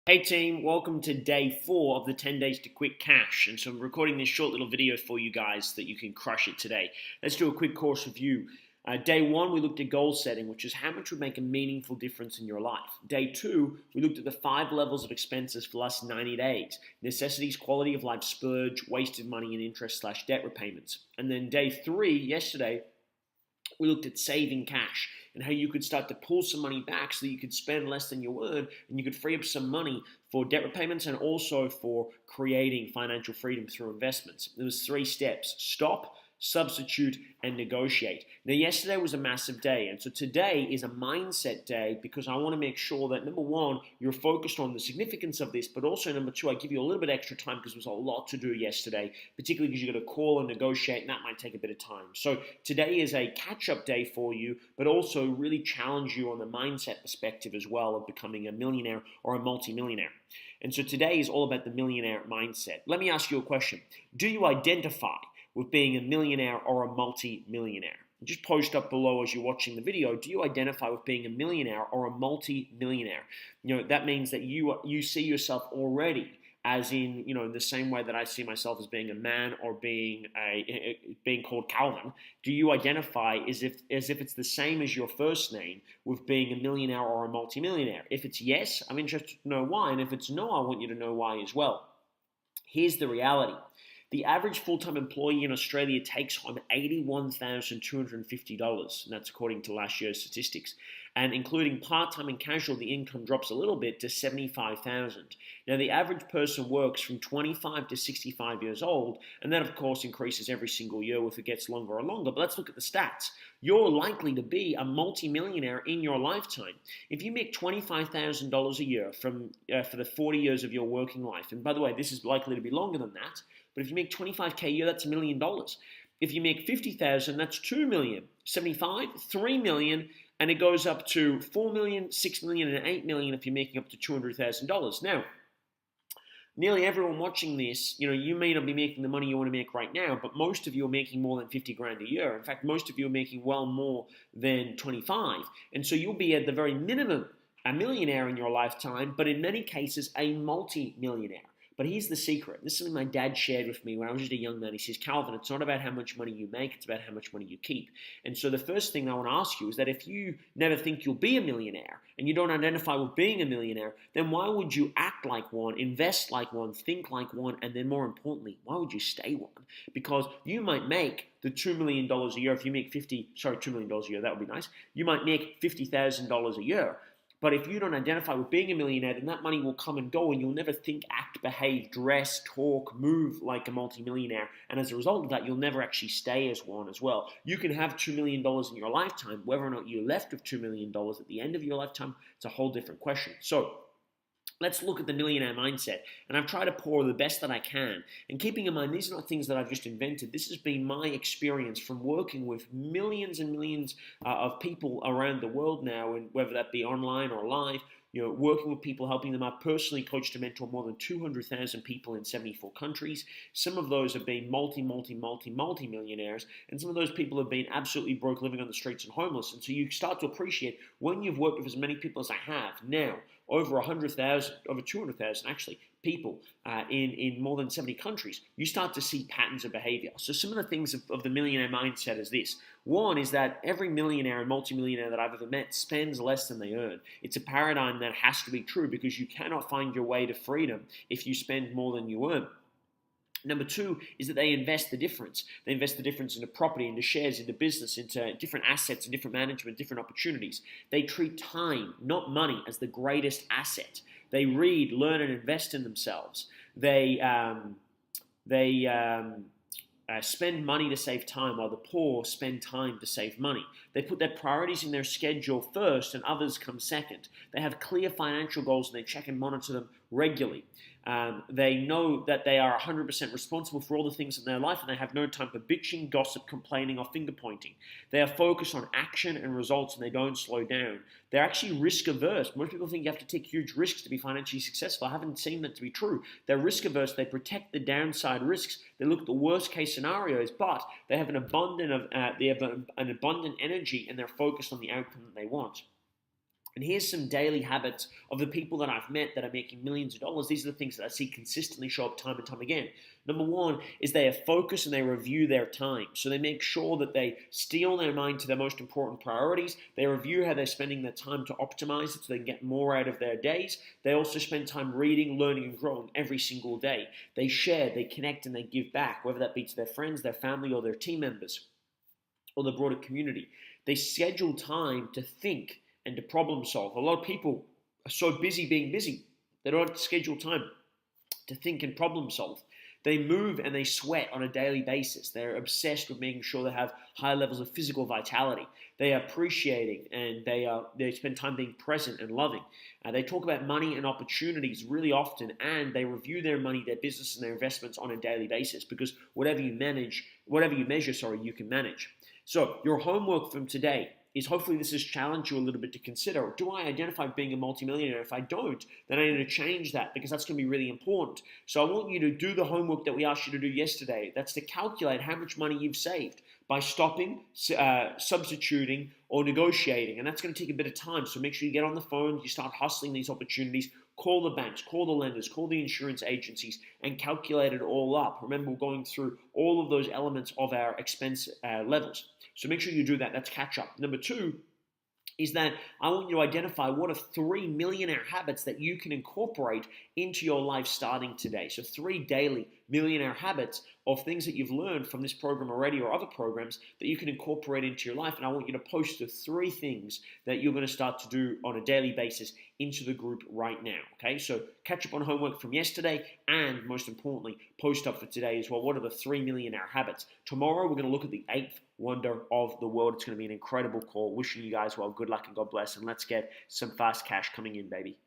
Hey team, welcome to day 4 of the 10 days to quit cash. And so I'm recording this short little video for you guys that you can crush it today. Let's do a quick course review. Day 1, we looked at goal setting, which is how much would make a meaningful difference in your life. Day 2, we looked at the 5 levels of expenses for the last 90 days. Necessities, quality of life, splurge, wasted money and interest/debt repayments. And then day 3, yesterday, we looked at saving cash and how you could start to pull some money back so that you could spend less than you earn and you could free up some money for debt repayments and also for creating financial freedom through investments. There was 3 steps: stop, substitute, and negotiate. Now, yesterday was a massive day, and so today is a mindset day because I want to make sure that, number 1, you're focused on the significance of this, but also, number 2, I give you a little bit extra time because there was a lot to do yesterday, particularly because you got to call and negotiate, and that might take a bit of time. So today is a catch-up day for you, but also really challenge you on the mindset perspective as well of becoming a millionaire or a multi-millionaire. And so today is all about the millionaire mindset. Let me ask you a question. Do you identify with being a millionaire or a multi-millionaire? Just post up below as you're watching the video. Do you identify with being a millionaire or a multi-millionaire? That means that you see yourself already as in, the same way that I see myself as being a man or being called Calvin. Do you identify as if it's the same as your first name with being a millionaire or a multi-millionaire? If it's yes, I'm interested to know why. And if it's no, I want you to know why as well. Here's the reality. The average full-time employee in Australia takes home $81,250, and that's according to last year's statistics. And including part-time and casual, the income drops a little bit to $75,000. Now, the average person works from 25 to 65 years old, and that, of course, increases every single year if it gets longer and longer. But let's look at the stats. You're likely to be a multi-millionaire in your lifetime. If you make $25,000 a year for the 40 years of your working life, and by the way, this is likely to be longer than that, but if you make $25K a year, that's $1 million. If you make $50,000, that's $2 million. 75, $3 million, and it goes up to $4 million, $6 million, and $8 million if you're making up to $200,000. Now, nearly everyone watching this, you may not be making the money you want to make right now, but most of you are making more than 50 grand a year. In fact, most of you are making well more than 25. And so you'll be at the very minimum a millionaire in your lifetime, but in many cases, a multi-millionaire. But here's the secret. This is something my dad shared with me when I was just a young man. He says, Calvin, it's not about how much money you make, it's about how much money you keep. And so the first thing I want to ask you is that if you never think you'll be a millionaire and you don't identify with being a millionaire, then why would you act like one, invest like one, think like one, and then more importantly, why would you stay one? Because you might make the $2 million a year. If you make $2 million a year, that would be nice. You might make $50,000 a year. But if you don't identify with being a millionaire, then that money will come and go and you'll never think, act, behave, dress, talk, move like a multimillionaire. And as a result of that, you'll never actually stay as one as well. You can have $2 million in your lifetime. Whether or not you're left with $2 million at the end of your lifetime, it's a whole different question. So let's look at the millionaire mindset. And I've tried to pour the best that I can. And keeping in mind, these are not things that I've just invented. This has been my experience from working with millions and millions of people around the world now, and whether that be online or live, working with people, helping them. I've personally coached to mentor more than 200,000 people in 74 countries. Some of those have been multi-millionaires, and some of those people have been absolutely broke, living on the streets and homeless. And so you start to appreciate when you've worked with as many people as I have now, over 100,000, over 200,000 actually, people in more than 70 countries, you start to see patterns of behavior. So some of the things of the millionaire mindset is this. One is that every millionaire and multimillionaire that I've ever met spends less than they earn. It's a paradigm that has to be true because you cannot find your way to freedom if you spend more than you earn. Number 2 is that they invest the difference. They invest the difference into property, into shares, into business, into different assets, and different management, different opportunities. They treat time, not money, as the greatest asset. They read, learn, and invest in themselves. They spend money to save time, while the poor spend time to save money. They put their priorities in their schedule first, and others come second. They have clear financial goals, and they check and monitor them regularly. They know that they are 100% responsible for all the things in their life, and they have no time for bitching, gossip, complaining, or finger pointing. They are focused on action and results, and they don't slow down. They're actually risk averse. Most people think you have to take huge risks to be financially successful. I haven't seen that to be true. They're risk averse. They protect the downside risks. They look at the worst case scenarios, but they have an abundant energy, and they're focused on the outcome that they want. And here's some daily habits of the people that I've met that are making millions of dollars. These are the things that I see consistently show up time and time again. Number one is they are focused and they review their time. So they make sure that they steel their mind to their most important priorities. They review how they're spending their time to optimize it so they can get more out of their days. They also spend time reading, learning, and growing every single day. They share, they connect, and they give back, whether that be to their friends, their family, or their team members, or the broader community. They schedule time to think and to problem solve. A lot of people are so busy being busy, they don't schedule time to think and problem solve. They move and they sweat on a daily basis. They're obsessed with making sure they have high levels of physical vitality. They are appreciating and they spend time being present and loving. They talk about money and opportunities really often, and they review their money, their business, and their investments on a daily basis, because whatever you measure, you can manage. So your homework from today is, hopefully this has challenged you a little bit to consider, do I identify being a multimillionaire? If I don't, then I need to change that, because that's going to be really important. So I want you to do the homework that we asked you to do yesterday. That's to calculate how much money you've saved by stopping, substituting, or negotiating. And that's going to take a bit of time. So make sure you get on the phone, you start hustling these opportunities, call the banks, call the lenders, call the insurance agencies, and calculate it all up. Remember, we're going through all of those elements of our expense levels. So make sure you do that. That's catch up. Number two is that I want you to identify what are 3 millionaire habits that you can incorporate into your life starting today. So 3 daily millionaire habits of things that you've learned from this program already or other programs that you can incorporate into your life. And I want you to post the 3 things that you're going to start to do on a daily basis into the group right now. Okay, so catch up on homework from yesterday, and most importantly, post up for today as well. What are the 3 millionaire habits? Tomorrow, we're going to look at the 8th wonder of the world. It's going to be an incredible call. Wishing you guys well, good luck and God bless. And let's get some fast cash coming in, baby.